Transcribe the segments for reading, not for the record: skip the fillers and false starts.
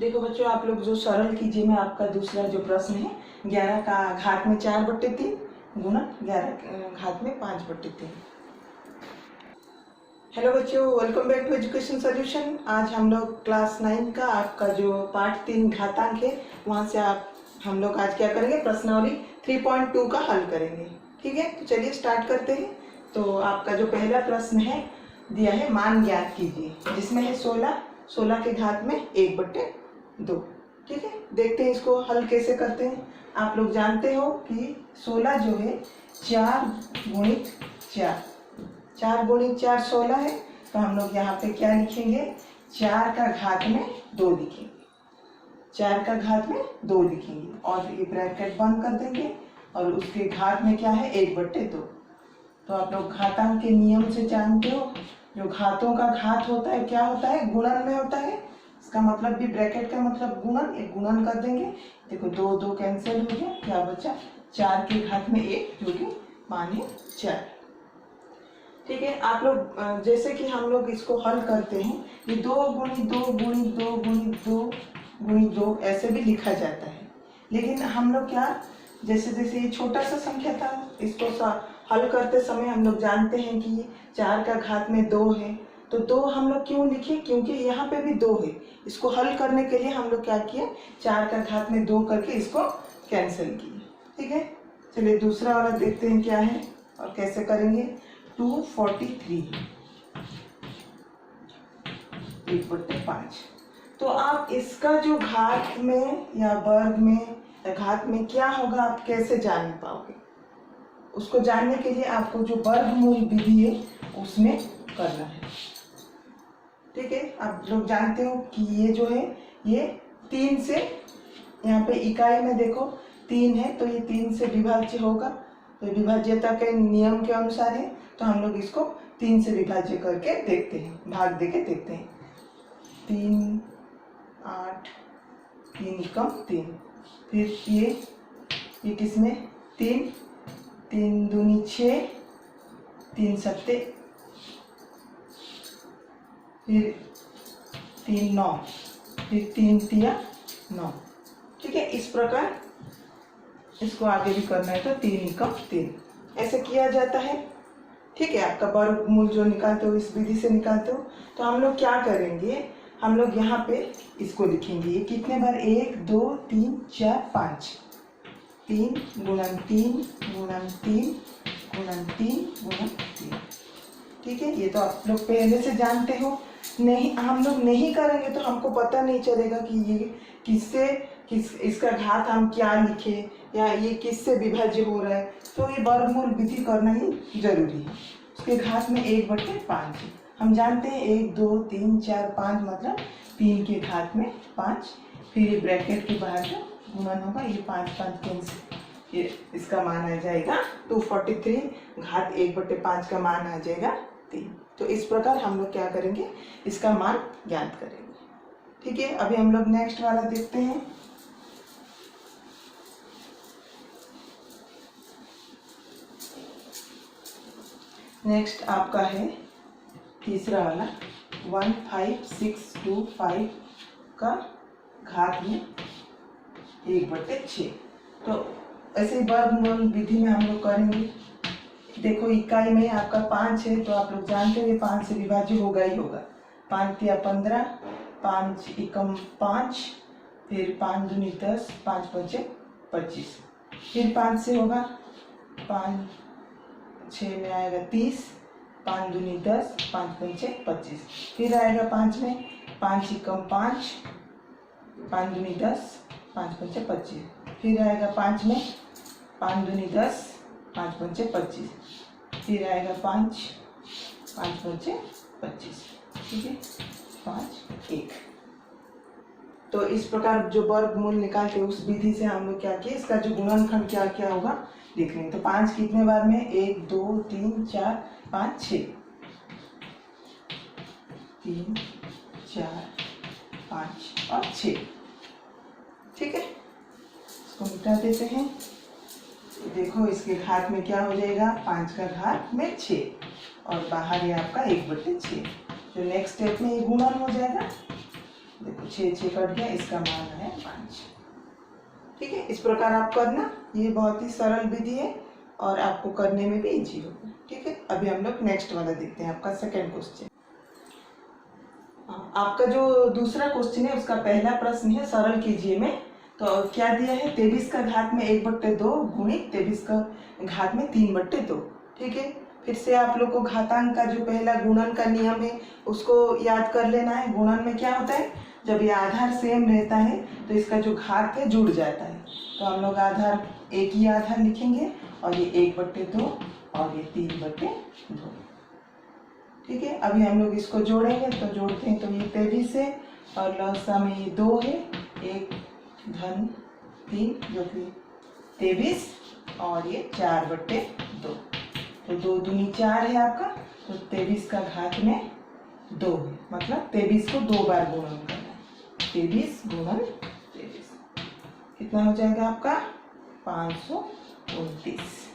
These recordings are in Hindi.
देखो बच्चों, आप लोग जो सरल कीजिए में आपका दूसरा जो प्रश्न है 11 का घात में 4/3 गुना 11 घात में 5/3। हेलो बच्चों, welcome back to education solution. आज हम लोग क्लास 9 का आपका जो पार्ट 3 घातांक है वहाँ से हम लोग आज क्या करेंगे, प्रश्नावली 3.2 का हल करेंगे। ठीक है, तो चलिए स्टार्ट करते हैं। तो आपका जो पहला प्रश्न है दिया है मान ज्ञात कीजिए, जिसमें है 16 के घात में 1/2। ठीक है, देखते हैं इसको हल कैसे करते हैं। आप लोग जानते हो कि 16 जो है 4 गुणित 4 16 है। तो हम लोग यहाँ पे क्या लिखेंगे, 4 का घात में 2 लिखेंगे, 4 का घात में 2 लिखेंगे और ये ब्रैकेट बंद कर देंगे और उसके घात में क्या है 1/2। तो आप लोग घातांक के नियम से जानते हो, जो घातों का घात होता है क्या होता है, गुणन में होता है। इसका मतलब भी ब्रैकेट का मतलब गुणन, एक गुणन कर देंगे। देखो 2 कैंसिल हो गया, क्या बचा 4 के घात में 1 जो कि माने 4। ठीक है, आप लोग जैसे कि हम लोग इसको हल करते हैं, ये 2 गुणित 2 गुणित 2 गुणित 2 गुणित 2 ऐसे भी लिखा जाता है। लेकिन हम लोग क्या, जैसे जैसे ये छोटा सा संख्या था, इसको हल करते समय हम लोग जानते हैं कि 4 का घात में 2 है। तो 2 हम लोग क्यों लिखे, क्योंकि यहाँ पे भी 2 है। इसको हल करने के लिए हम लोग क्या किए, 4 का घात में 2 करके इसको कैंसिल किए। ठीक है, चलिए दूसरा वाला देखते हैं क्या है और कैसे करेंगे। 243 1/5। तो आप इसका जो घात में या वर्ग में या घात में क्या होगा आप कैसे जान पाओगे, उसको जानने के लिए आपको जो वर्गमूल विधि है उसमें करना है। ठीक है, आप लोग जानते हो कि ये जो है ये 3 से, यहाँ पे इकाई में देखो 3 है तो ये 3 से विभाज्य होगा। तो विभाज्यता के नियम के अनुसार है, तो हम लोग इसको 3 से विभाज्य करके देखते हैं, भाग देके देखते हैं। 3 8 3 कम 3, फिर ये किसमें 3 3 दूनी 6 3 सत्ते, फिर 3 9, फिर 3 तिया 9। ठीक है, इस प्रकार इसको आगे भी करना है। तो 3 एकम 3 ऐसे किया जाता है। ठीक है, आपका वर्गमूल जो निकालते हो इस विधि से निकालते हो। तो हम लोग क्या करेंगे, हम लोग यहाँ पे इसको लिखेंगे, ये कितने बार 1 2 3 4 5, 3 गुणन 3 गुणन 3 गुणन 3 गुणन 3। ठीक है, ये तो आप लोग पहले से जानते हो। नहीं, हम लोग नहीं करेंगे तो हमको पता नहीं चलेगा कि ये इसका घात हम क्या लिखे या ये किससे विभाज्य हो रहा है। तो ये वर्गमूल विधि करना ही जरूरी है। उसके घात में 1/5 है। हम जानते हैं 1 2 3 4 5 मतलब 3 के घात में 5, फिर ये ब्रैकेट के बाहर जो गुणन होगा, ये 5 5 कैंसिल, ये इसका मान आ जाएगा 243, घात 1/5 का मान आ जाएगा 3। तो इस प्रकार हम लोग क्या करेंगे, इसका मान ज्ञात करेंगे। ठीक है, अभी हम लोग नेक्स्ट वाला देखते हैं। नेक्स्ट आपका है तीसरा वाला 15625 का घात में 1/6। तो ऐसे ही वर्गमूल विधि में हम लोग करेंगे। देखो इकाई में आपका 5 है, तो आप लोग जानते हो ये 5 से विभाज्य होगा ही होगा। 5 तिया 15, 5 एकम 5, फिर 5 दूनी 10, 5 पंचे 25, फिर 5 से होगा 5 6 में आएगा 30, 5 दूनी 10, 5 पंचे 25, फिर आएगा 5 में 5 एकम 5, 5 दूनी 10, 5 पंचे 25, फिर आएगा 5 में 5 दूनी 10, 5 पंचे 25, फिर आएगा 5 पंचे 25। ठीक है, 5 1। तो इस प्रकार जो वर्गमूल निकालते हैं उस विधि से हम लोग क्या किए, इसका जो गुणनखंड क्या क्या होगा देख लेंगे। तो 5 कितने बार में, 1 2 3 4 5 6, 3 4 5 और 6। ठीक है, इसको मिटा देते हैं। देखो इसके घात में क्या हो जाएगा, 5 का घात में 6 और बाहर ये आपका 1/6। जो नेक्स्ट स्टेप में ये गुणन हो जाएगा, देखो 6 6 कट गया, इसका मान है 5। ठीक है, इस प्रकार आप करना। ये बहुत ही सरल विधि है और आपको करने में भी इजी होगा। ठीक है, अभी हम लोग नेक्स्ट वाला देखते हैं, आपका सेकंड क्वेश्चन। आपका जो दूसरा क्वेश्चन है उसका पहला प्रश्न है सरल कीजिए में। तो क्या दिया है, 23 का घात में 1/2 गुणित 23 का घात में 3/2। ठीक है, फिर से आप लोग को घातांक का जो पहला गुणन का नियम है उसको याद कर लेना है। गुणन में क्या होता है, जब ये आधार सेम रहता है तो इसका जो घात है जुड़ जाता है। तो हम लोग आधार एक ही आधार लिखेंगे और ये 1/2 और ये 3/2। ठीक है, अभी हम लोग इसको जोड़ेंगे तो जोड़ते हैं तो ये 23 है और लसा में ये 2 है, 1 धन 3 जो कि 23 और ये 4/2। तो 2 दूनी 4 है आपका, तो 23 का घात में 2 है, मतलब 23 को 2 बार गुणन करना है। 23 गुणन 23 कितना हो जाएगा आपका 529।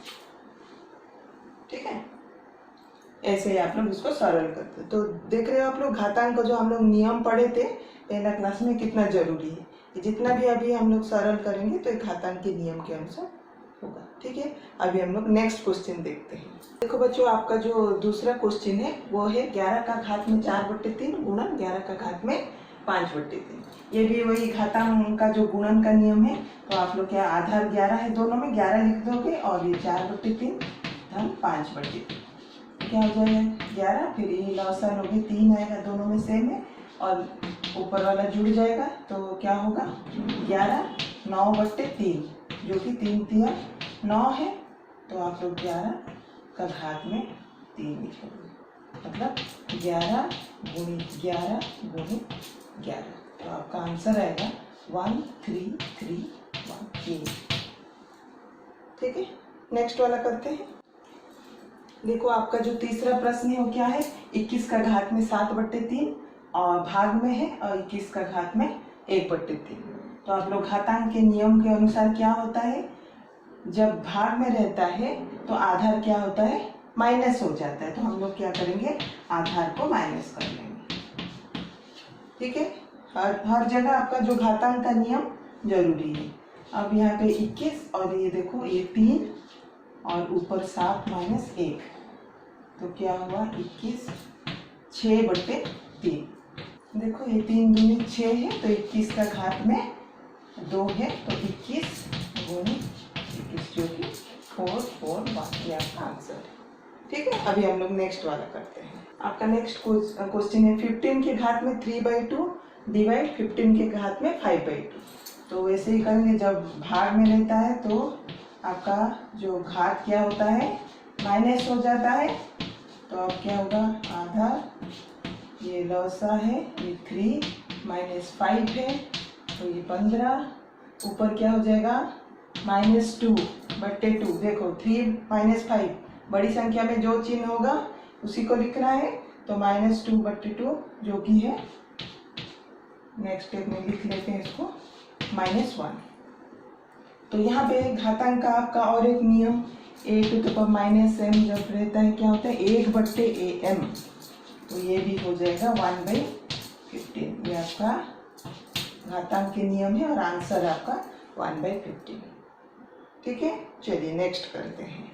ठीक है, ऐसे ही आप लोग इसको सरल करते। तो देख रहे हो आप लोग घातांक को जो हम लोग नियम पढ़े थे पहला क्लास में कितना जरूरी है। कि जितना भी अभी हम लोग सरल करेंगे तो एक घातांक के नियम के अनुसार होगा। ठीक है, अभी हम लोग नेक्स्ट क्वेश्चन देखते हैं। देखो बच्चों, आपका जो दूसरा क्वेश्चन है वो है 11 का घात में 4/3 गुणन 11 का घात में 5/3। ये भी वही घातांक का जो गुणन का नियम है। तो आप लोग क्या आधार 11 है, दोनों में 11 लिख दोगे और ये 4/3 धन 5/3 क्या हो जाएगा 11। फिर ये लौसा लोगे 3 आएगा, दोनों में सेम है और ऊपर वाला जुड़ जाएगा तो क्या होगा 11 9/3 जो कि 3 3 9 है। तो आप लोग 11 का घात में 3 लिखोगे, मतलब 11 गुणित 11 गुणित 11। तो आपका आंसर आएगा 1331। ठीक है, नेक्स्ट वाला करते हैं। देखो आपका जो तीसरा प्रश्न है वो क्या है, 21 का घात में 7/3 और भाग में है और 21 का घात में 1/3। तो आप लोग घातांक के नियम के अनुसार क्या होता है, जब भाग में रहता है तो आधार क्या होता है माइनस हो जाता है। तो हम लोग क्या करेंगे आधार को माइनस कर लेंगे। ठीक है, हर जगह आपका जो घातांक का नियम जरूरी है। अब यहाँ पे 21 और ये देखो ये 3 और ऊपर 7 माइनस 1 तो क्या हुआ 21 6/3। देखो ये 3 दूनी 6 है तो 21 का घात में 2 है तो 21 गुणित 21 जो कि 441 ये आपका आंसर है। ठीक है, अभी हम लोग नेक्स्ट वाला करते हैं। आपका नेक्स्ट क्वेश्चन है 15 के घात में 3/2 डिवाइड 15 के घात में 5/2। तो वैसे ही करेंगे, जब भाग में रहता है तो आपका जो घात क्या होता है माइनस हो जाता है। तो अब क्या होगा आधार ये लौसा है ये 3 माइनस 5 है तो ये 15, ऊपर क्या हो जाएगा -2/2। देखो 3 माइनस 5 बड़ी संख्या में जो चिन्ह होगा उसी को लिखना है। तो -2/2 जो कि है नेक्स्ट स्टेप में लिख लेते हैं इसको -1। तो यहाँ पे घातांक का आपका और एक नियम a⁻m जब रहता है क्या होता है 1/am। तो ये भी हो जाएगा 1/15। ये आपका घातांक के नियम है और आंसर आपका 1/15। ठीक है, चलिए नेक्स्ट करते हैं।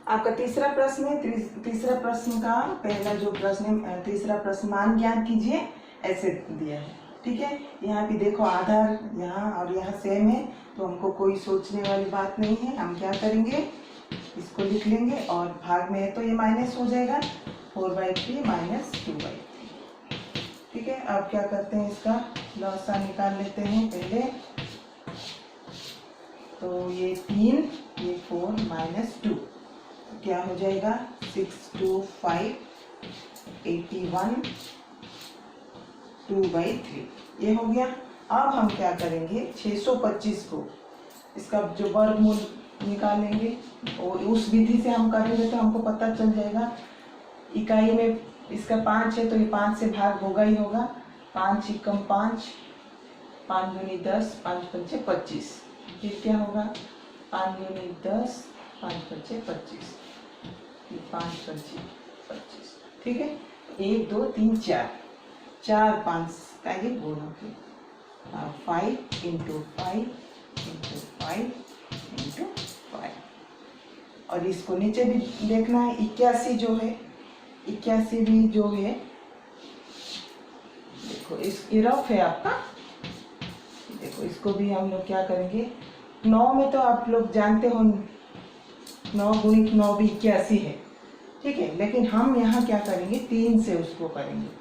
आपका तीसरा प्रश्न है। तीसरा प्रश्न का पहला जो प्रश्न है तीसरा प्रश्न मान ज्ञात कीजिए ऐसे दिया है। ठीक है, यहाँ पे देखो आधार यहाँ और यहाँ सेम है तो हमको कोई सोचने वाली बात नहीं है। हम क्या करेंगे इसको लिख लेंगे और भाग में है तो ये माइनस हो जाएगा 4/3 माइनस 2/3। ठीक है, अब क्या करते हैं इसका लौसा निकाल लेते हैं पहले। तो ये 3 ये 4 माइनस 2 क्या हो जाएगा 6 2 5 81 2/3 ये हो गया। अब हम क्या करेंगे 625 को इसका जो वर्गमूल निकालेंगे और उस विधि से हम करेंगे तो हमको पता चल जाएगा। इकाई में इसका 5 है तो ये 5 से भाग होगा ही होगा। 5 एकम 5 5 दूनी 10 5 पंचे 25। फिर क्या होगा 5 दूनी 10 5 पंचे 25 5 पंचे 25। ठीक है, 1 2 3 4 4 5 इसका ये गुणक है। 5 इंटू 5 इंटू 5 इंटू 5। और इसको नीचे भी देखना है, 81 जो है, 81 भी जो है, देखो इस रफ है आपका। देखो इसको भी हम लोग क्या करेंगे, 9 में तो आप लोग जानते हो 9 गुणित 9 भी 81 है, ठीक है। लेकिन हम यहाँ क्या करेंगे, 3 से उसको करेंगे।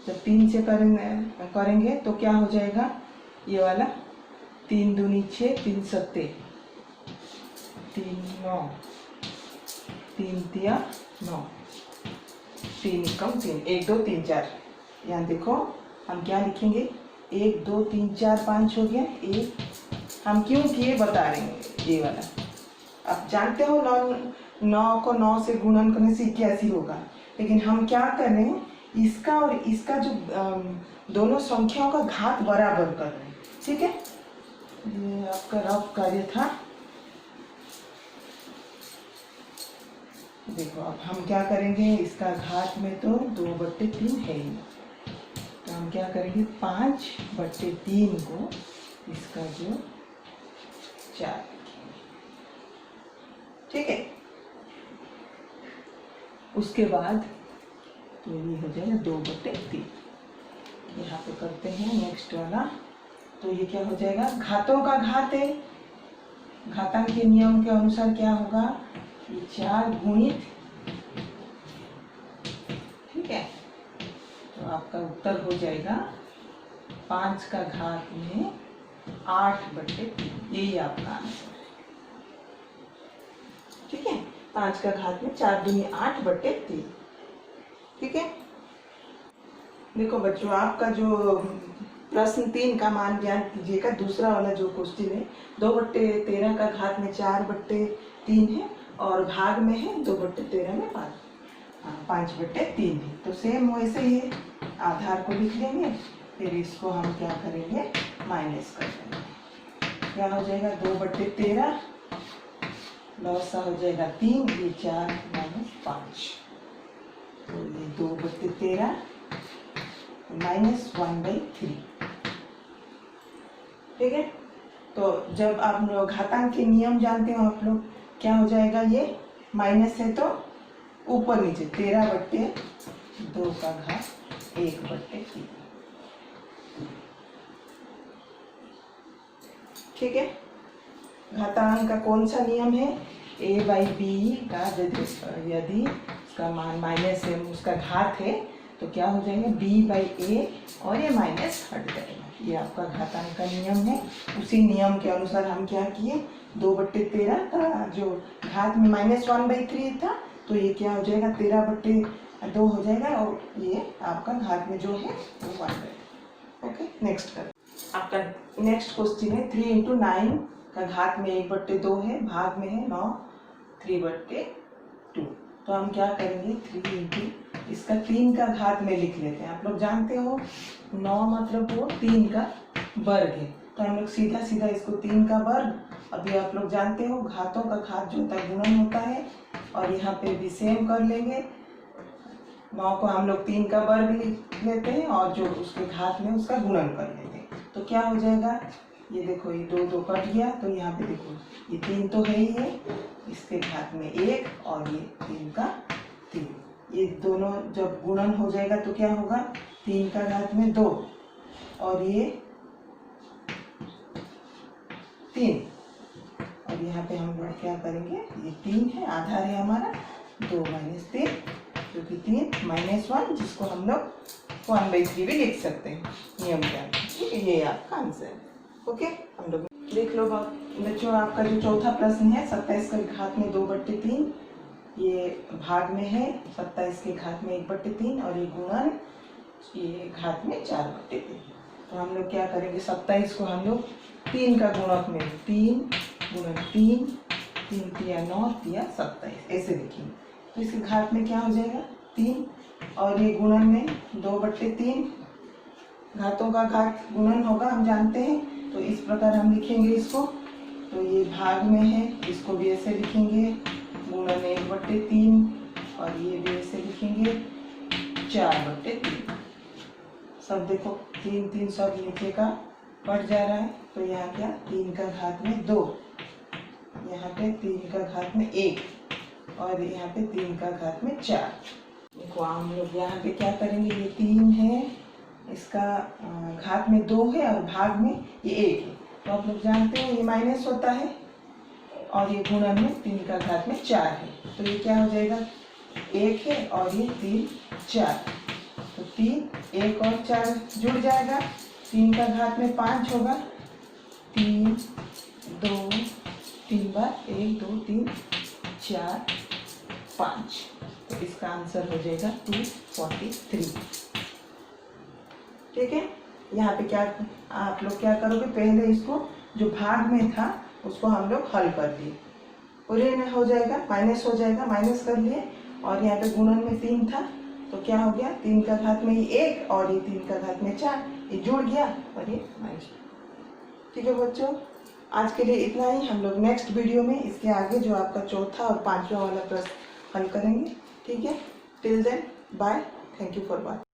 जब 3 से करेंगे तो क्या हो जाएगा, ये वाला 3 दूनी 6, 3 सत्ते 3 9, 3 तिया 9, 3 कम 3, 1 2 3 4। यहाँ देखो हम क्या लिखेंगे, 1 2 3 4 5 हो गया। एक हम क्यों किए बता रहे हैं, ये वाला आप जानते हो 9 को 9 से गुणन करने से 81 होगा। लेकिन हम क्या कर रहे हैं, इसका और इसका जो दोनों संख्याओं का घात बराबर कर रहे हैं, ठीक है। ये आपका रफ कार्य था। देखो अब हम क्या करेंगे, इसका घात में तो 2/3 है ही, तो हम क्या करेंगे 5/3 को इसका जो 4, ठीक है। उसके बाद तो ये हो जाएगा 2/3। यहाँ पे करते हैं नेक्स्ट वाला, तो ये क्या हो जाएगा, घातों का घात है, घातांक के नियम के अनुसार क्या होगा, ये 4 गुणित, ठीक है। तो आपका उत्तर हो जाएगा 5 का घात में 8/3, यही आपका आंसर है, ठीक है। 5 का घात में 4 दूनी 8/3, ठीक है। देखो बच्चों, आपका जो प्रश्न 3 का मान ज्ञान कीजिएगा। दूसरा वाला जो क्वेश्चन है 2/13 का घात में 4/3 है और भाग में है 2/13 में 5/3 है। तो सेम वैसे ही है, आधार को लिख लेंगे, फिर इसको हम क्या करेंगे, माइनस कर देंगे। क्या हो जाएगा, 2/13 लॉस हो जाएगा 3, ये 4 - 5, तो ये 2/13 -1/3, ठीक है। तो जब आप लोग घातांक के नियम जानते हो आप लोग, क्या हो जाएगा, ये माइनस है तो ऊपर नीचे 13/2 का घात 1/3, ठीक है। घातांक का कौन सा नियम है, a/b का यदि उसका मान माइनस है, उसका घात है, तो क्या हो जाएगा b/a और ये माइनस हट जाएगा। ये आपका घातांक का नियम है। उसी नियम के अनुसार हम क्या किए, 2/13 का जो घात में -1/3 था, तो ये क्या हो जाएगा 13/2 हो जाएगा, और ये आपका घात में जो है वो 1/2। ओके, नेक्स्ट कर। आपका नेक्स्ट क्वेश्चन है 3 × 9 का घात में 1/2 है, भाग में है 9, 3/2। तो हम क्या करेंगे, 3 × इसका 3 का घात में लिख लेते हैं। आप लोग जानते हो 9 मतलब वो 3 का वर्ग है, तो हम लोग सीधा सीधा इसको 3 का वर्ग। अभी आप लोग जानते हो घातों का घात जो होता है गुणन होता है, और यहाँ पे भी सेम कर लेंगे। 9 को हम लोग 3 का वर्ग लिख लेते हैं और जो उसके घात में उसका गुणन कर लेते हैं। तो क्या हो जाएगा, ये देखो ये 2 2 कट गया, तो यहाँ पे देखो ये 3 तो है ही है, इसके घात में 1 और ये 3 का 3, ये दोनों जब गुणन हो जाएगा तो क्या होगा, 3 का घात में 2 और ये 3, और यहाँ पे हम लोग क्या करेंगे, ये 3 है, आधार है हमारा, 2 - 3 जो कि 3 -1, जिसको हम लोग 1/3 भी लिख सकते हैं नियम के अनुसार, ठीक है। ये आपका आंसर है। ओके, हम लोग देख लो बच्चों, आपका जो चौथा प्रश्न है 27 का घात में 2/3, ये भाग में है 27 के घात में 1/3, और ये गुणन ये घात में 4/3। तो हम लोग क्या करेंगे, 27 को हम लोग 3 का गुणक में 3 × 3, 3 तिया 9 तिया 27 ऐसे लिखेंगे। तो इसके घात में क्या हो जाएगा 3, और ये गुणन में 2/3, घातों का घात गुणन होगा हम जानते हैं, तो इस प्रकार हम लिखेंगे इसको। तो ये भाग में है, इसको भी ऐसे लिखेंगे, गुणन 1/3, और ये भी ऐसे लिखेंगे 4/3। सब देखो 3 3 सब नीचे का कट जा रहा है, तो यहाँ क्या 3 का घात में 2, यहाँ पे 3 का घात में 1 और यहाँ पे 3 का घात में 4। देखो हम लोग यहाँ पे क्या करेंगे, ये 3 है, इसका घात में 2 है और भाग में ये 1 है, तो आप लोग जानते हैं ये माइनस होता है और ये गुणन में 3 का घात में 4 है, तो ये क्या हो जाएगा 1 है और ये 3 4, तो 3 1 और 4 जुड़ जाएगा, 3 का घात में 5 होगा, 3 2 3 बार 1 2 3 4 5, तो इसका आंसर हो जाएगा 243। ठीक है, यहाँ पे क्या आप लोग क्या करोगे, पहले इसको जो भाग में था उसको हम लोग हल कर दिए, पूरे में हो जाएगा माइनस हो जाएगा, माइनस कर लिए, और यहाँ पे गुणन में 3 था तो क्या हो गया 3 का घात में ये 1 और ये 3 का घात में 4, ये जुड़ गया और ये माइनस। ठीक है बच्चों, आज के लिए इतना ही। हम लोग नेक्स्ट वीडियो में इसके आगे जो आपका चौथा और 5वां वाला प्रश्न हल करेंगे। ठीक है, till then bye, thank you for watching.